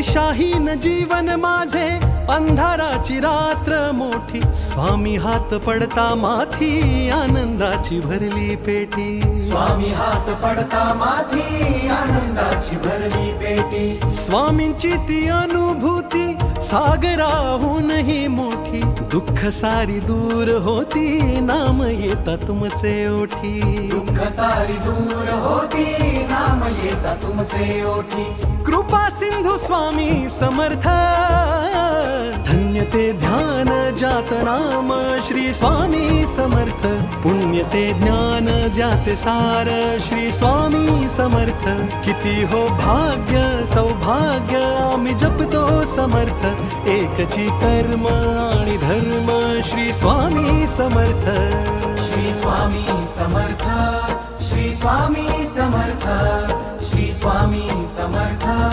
दिशाहीन जीवन माझे, अंधाराची रात्र मोठी, स्वामी हात पडता माथी, आनंदाची भरली पेटी. स्वामी हात पडता माथी, आनंदाची भरली पेटी. स्वामींची ती अनुभूती सागराहूनही मोठी, दुःख सारी दूर होती, नाम येता तुमचे ओठी. दुःख सारी दूर होती, नाम येता तुमचे ओठी. कृपा सिंधू स्वामी समर्थ, धन्य ते ध्यान जात नाम श्री स्वामी समर्थ. पुण्य ते ज्ञान ज्याचे सार श्री स्वामी समर्थ. किती हो भाग्य सौभाग्य आम्ही जपतो समर्थ, एकची कर्म आणि धर्म श्री स्वामी समर्थ. श्री स्वामी समर्थ, श्री स्वामी समर्थ, श्री स्वामी समर्थ.